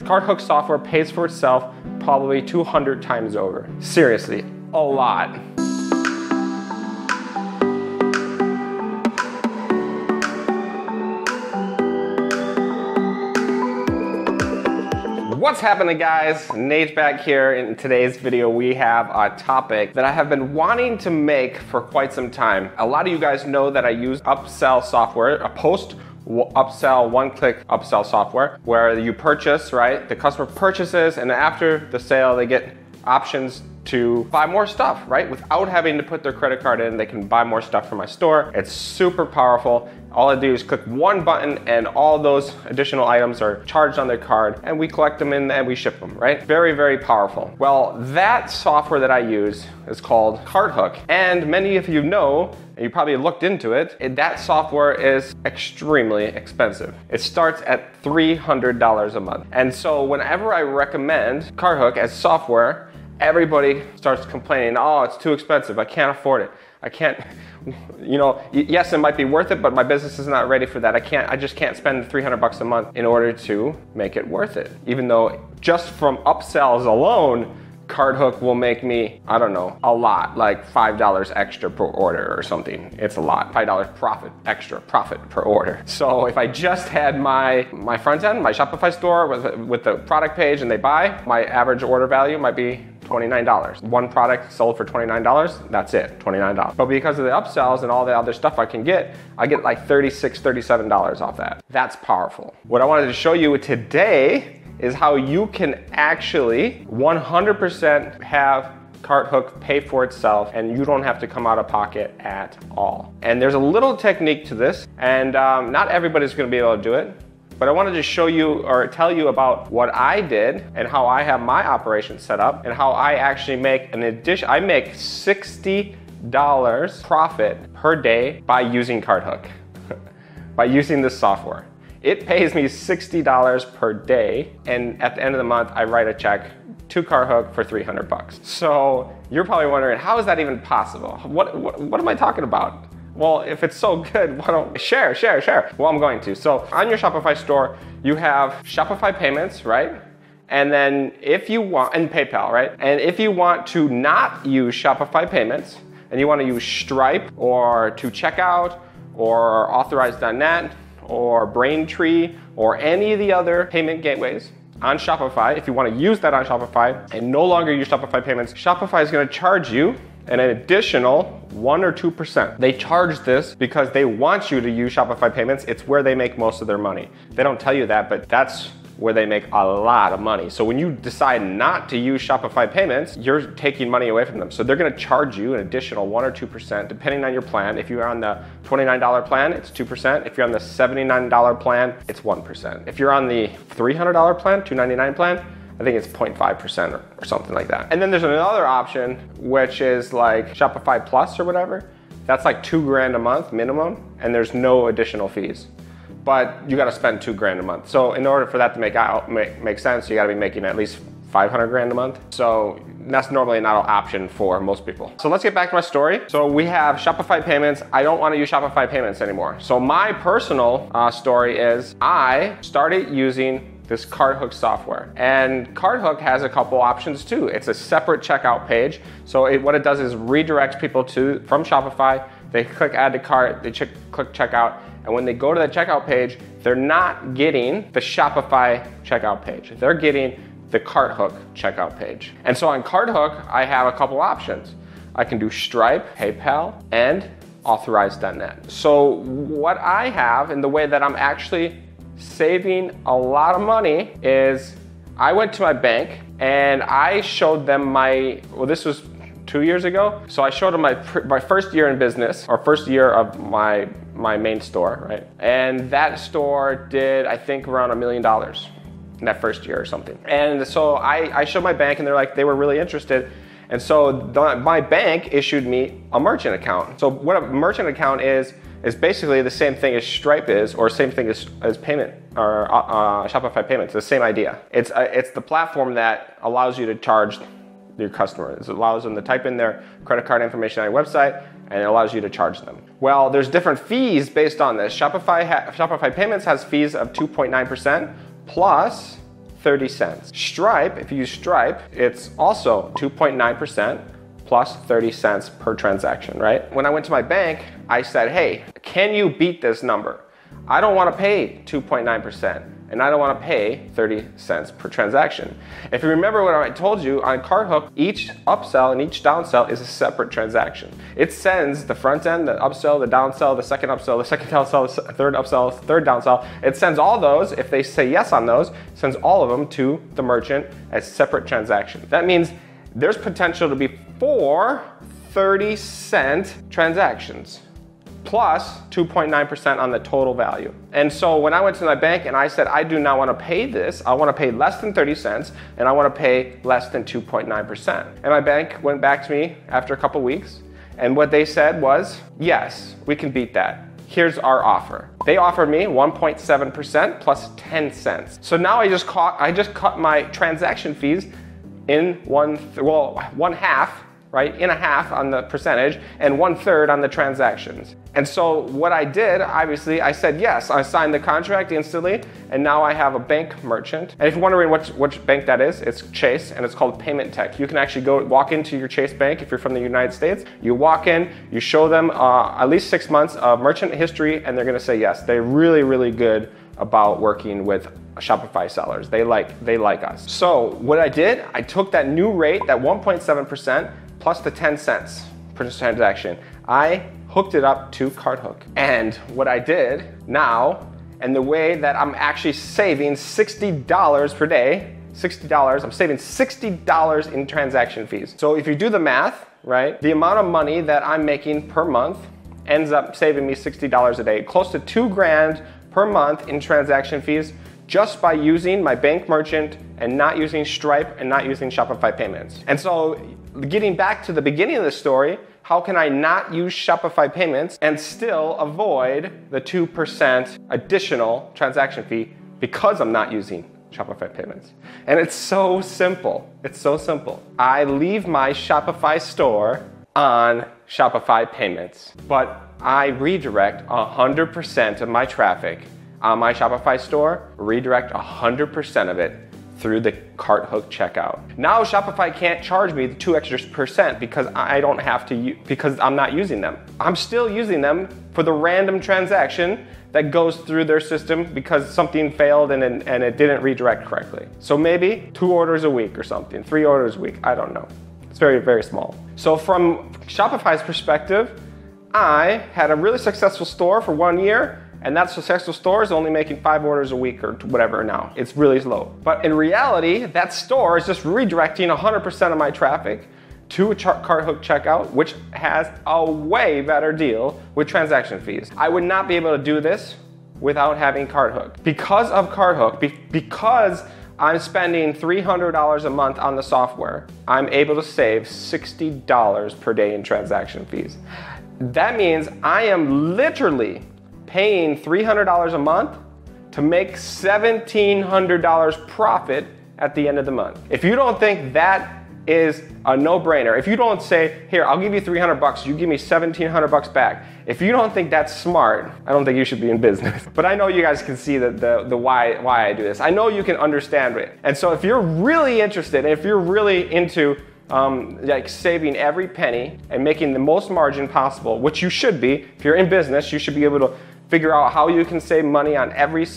Carthook software pays for itself probably 200 times over. Seriously, a lot. What's happening, guys? Nate back here. In today's video, we have a topic that I have been wanting to make for quite some time. A lot of you guys know that I use Upsell software, a post-upsell, one-click upsell software, where you purchase, right? The customer purchases, and after the sale, they get options to buy more stuff, right? Without having to put their credit card in, they can buy more stuff from my store. It's super powerful. All I do is click one button and all those additional items are charged on their card, and we collect them in and we ship them, right? Very, very powerful. Well, that software that I use is called Carthook. And many of you know, and you probably looked into it, that software is extremely expensive. It starts at $300 a month. And so whenever I recommend Carthook as software, everybody starts complaining, oh, it's too expensive, I can't afford it. I can't, you know, yes, it might be worth it, but my business is not ready for that. I just can't spend $300 a month in order to make it worth it. Even though just from upsells alone, Carthook will make me, I don't know, a lot, like $5 extra per order or something. It's a lot, $5 profit, extra profit per order. So if I just had my front end, my Shopify store with the product page and they buy, my average order value might be $29. One product sold for $29, that's it, $29. But because of the upsells and all the other stuff I get like $36, $37 off that. That's powerful. What I wanted to show you today is how you can actually 100% have Carthook pay for itself and you don't have to come out of pocket at all. And there's a little technique to this, and not everybody's gonna be able to do it, but I wanted to show you or tell you about what I did and how I have my operation set up and how I actually make an addition. I make $60 profit per day by using Carthook, by using this software. It pays me $60 per day, and at the end of the month, I write a check to Carthook for $300. So you're probably wondering, how is that even possible? What am I talking about? Well, if it's so good, why don't share? Well, I'm going to. So on your Shopify store, you have Shopify payments, right? And then if you want, and PayPal, right? And if you want to not use Shopify payments, and you want to use Stripe or to checkout or Authorize.net or Braintree or any of the other payment gateways on Shopify, if you want to use that on Shopify and no longer use Shopify payments, Shopify is going to charge you an additional 1 or 2%. They charge this because they want you to use Shopify payments. It's where they make most of their money. They don't tell you that, but that's where they make a lot of money. So when you decide not to use Shopify payments, you're taking money away from them. So they're gonna charge you an additional 1 or 2% depending on your plan. If you're on the $29 plan, it's 2%. If you're on the $79 plan, it's 1%. If you're on the $300 plan, $299 plan, I think it's 0.5% or something like that. And then there's another option, which is like Shopify Plus or whatever. That's like $2,000 a month minimum, and there's no additional fees. But you gotta spend $2,000 a month. So in order for that to make sense, you gotta be making at least $500,000 a month. So that's normally not an option for most people. So let's get back to my story. So we have Shopify payments. I don't wanna use Shopify payments anymore. So my personal story is I started using this Carthook software. And Carthook has a couple options too. It's a separate checkout page. So what it does is redirects people from Shopify. They click add to cart, they click checkout, and when they go to the checkout page, they're not getting the Shopify checkout page. They're getting the Carthook checkout page. And so on Carthook, I have a couple options. I can do Stripe, PayPal, and Authorize.net. So what I have, and the way that I'm actually saving a lot of money, is I went to my bank and I showed them this was 2 years ago. So I showed them my first year in business, or first year of my main store, right? And that store did, I think, around $1 million in that first year or something. And so I showed my bank and they were really interested. And so my bank issued me a merchant account. So what a merchant account is basically the same thing as Stripe is, or same thing as payment or Shopify payments. The same idea. It's the platform that allows you to charge your customers. It allows them to type in their credit card information on your website, and it allows you to charge them. Well, there's different fees based on this. Shopify payments has fees of 2.9% plus 30 cents. Stripe, if you use Stripe, it's also 2.9% plus 30 cents per transaction, right? When I went to my bank, I said, hey, can you beat this number? I don't want to pay 2.9%, and I don't want to pay 30 cents per transaction. If you remember what I told you on Carthook, each upsell and each downsell is a separate transaction. It sends the front end, the upsell, the downsell, the second upsell, the second downsell, the third upsell, third downsell. It sends all those, if they say yes on those, sends all of them to the merchant as separate transactions. That means there's potential to be 4 30-cent transactions, plus 2.9% on the total value. And so when I went to my bank and I said, I do not want to pay this, I want to pay less than 30 cents and I want to pay less than 2.9%. And my bank went back to me after a couple weeks, and what they said was, yes, we can beat that. Here's our offer. They offered me 1.7% plus 10 cents. So now I just cut my transaction fees in one half, right? In a half on the percentage and 1/3 on the transactions. And so what I did, obviously, I said yes. I signed the contract instantly, and now I have a bank merchant. And if you're wondering which bank that is, it's Chase, and it's called Payment Tech. You can actually walk into your Chase bank if you're from the United States. You walk in, you show them at least 6 months of merchant history, and they're gonna say yes. They're really, really good about working with Shopify sellers. They like us. So what I did, I took that new rate, that 1.7%, plus the 10 cents per transaction. I hooked it up to Carthook. And what I did now, and the way that I'm actually saving $60 per day, $60, I'm saving $60 in transaction fees. So if you do the math, right, the amount of money that I'm making per month ends up saving me $60 a day, close to $2 grand per month in transaction fees, just by using my bank merchant and not using Stripe and not using Shopify payments. And so getting back to the beginning of the story, how can I not use Shopify payments and still avoid the 2% additional transaction fee because I'm not using Shopify payments? And it's so simple. It's so simple. I leave my Shopify store on Shopify payments, but I redirect 100% of my traffic on my Shopify store, redirect 100% of it through the Carthook checkout. Now Shopify can't charge me the 2 extra percent because I don't have to, because I'm not using them. I'm still using them for the random transaction that goes through their system because something failed and it didn't redirect correctly. So maybe 2 orders a week or something, 3 orders a week, I don't know. It's very, very small. So from Shopify's perspective, I had a really successful store for 1 year, and that successful store is only making 5 orders a week or whatever now. It's really slow. But in reality, that store is just redirecting 100% of my traffic to a Carthook checkout, which has a way better deal with transaction fees. I would not be able to do this without having Carthook. Because of Carthook, because I'm spending $300 a month on the software, I'm able to save $60 per day in transaction fees. That means I am literally paying $300 a month to make $1,700 profit at the end of the month. If you don't think that is a no-brainer, if you don't say, here, I'll give you 300 bucks, you give me 1,700 bucks back. If you don't think that's smart, I don't think you should be in business. But I know you guys can see the why I do this. I know you can understand it. And so if you're really interested, if you're really into like saving every penny and making the most margin possible, which you should be, if you're in business, you should be able to figure out how you can save money on every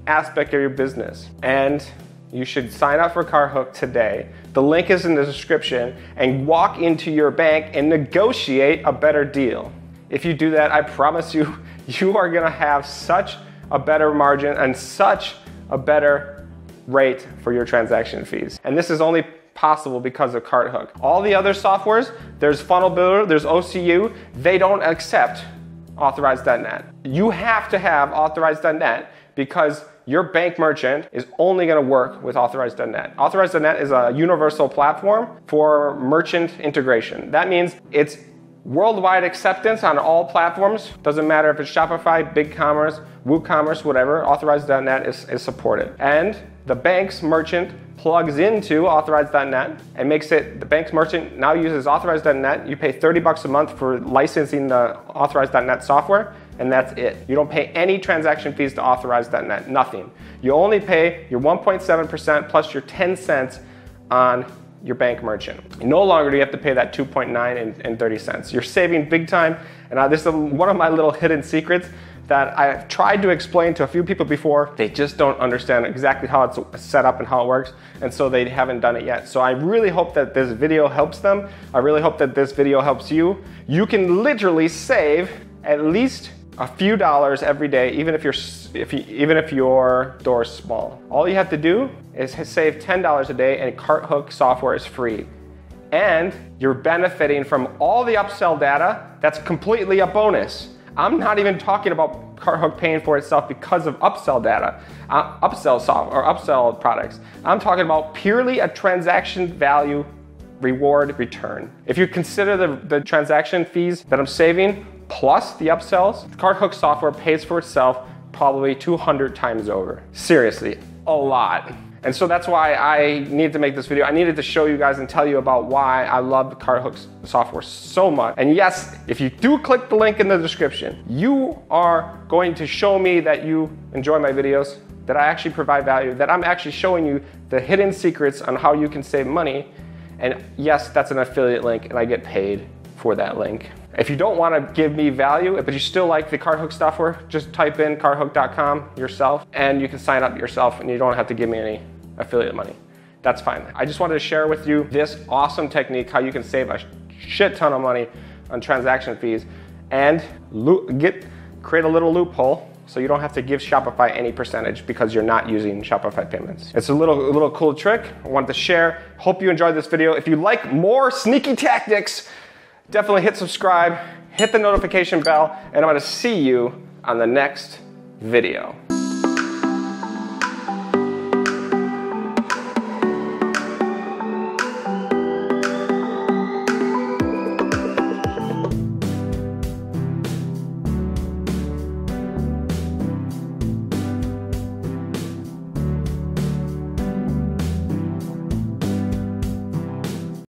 aspect of your business. And you should sign up for Carthook today. The link is in the description, and walk into your bank and negotiate a better deal. If you do that, I promise you, you are gonna have such a better margin and such a better rate for your transaction fees. And this is only possible because of Carthook. All the other softwares, there's Funnel Builder, there's OCU, they don't accept Authorize.net. You have to have Authorize.net because your bank merchant is only going to work with Authorize.net. Authorize.net is a universal platform for merchant integration. That means it's worldwide acceptance on all platforms. Doesn't matter if it's Shopify, BigCommerce, WooCommerce, whatever, Authorize.net is supported. And the bank's merchant plugs into Authorize.net and makes it, the bank's merchant now uses Authorize.net. You pay 30 bucks a month for licensing the Authorize.net software, and that's it. You don't pay any transaction fees to authorize that net, nothing. You only pay your 1.7% plus your 10 cents on your bank merchant. No longer do you have to pay that 2.9 and 30 cents. You're saving big time, and this is one of my little hidden secrets that I've tried to explain to a few people before. They just don't understand exactly how it's set up and how it works, and so they haven't done it yet. So I really hope that this video helps them. I really hope that this video helps you. You can literally save at least a few dollars every day, even if your store is small. All you have to do is save $10 a day, and Carthook software is free. And you're benefiting from all the upsell data. That's completely a bonus. I'm not even talking about Carthook paying for itself because of upsell data, upsell products. I'm talking about purely a transaction value reward return. If you consider the transaction fees that I'm saving plus the upsells, Carthook software pays for itself probably 200 times over. Seriously, a lot. And so that's why I needed to make this video. I needed to show you guys and tell you about why I love the Carthook software so much. And yes, if you do click the link in the description, you are going to show me that you enjoy my videos, that I actually provide value, that I'm actually showing you the hidden secrets on how you can save money. And yes, that's an affiliate link, and I get paid for that link. If you don't want to give me value, but you still like the Carthook software, just type in carthook.com yourself, and you can sign up yourself, and you don't have to give me any affiliate money. That's fine. I just wanted to share with you this awesome technique, how you can save a shit ton of money on transaction fees and create a little loophole so you don't have to give Shopify any percentage because you're not using Shopify payments. It's a little cool trick I wanted to share. Hope you enjoyed this video. If you like more sneaky tactics, definitely hit subscribe, hit the notification bell, and I'm gonna see you on the next video.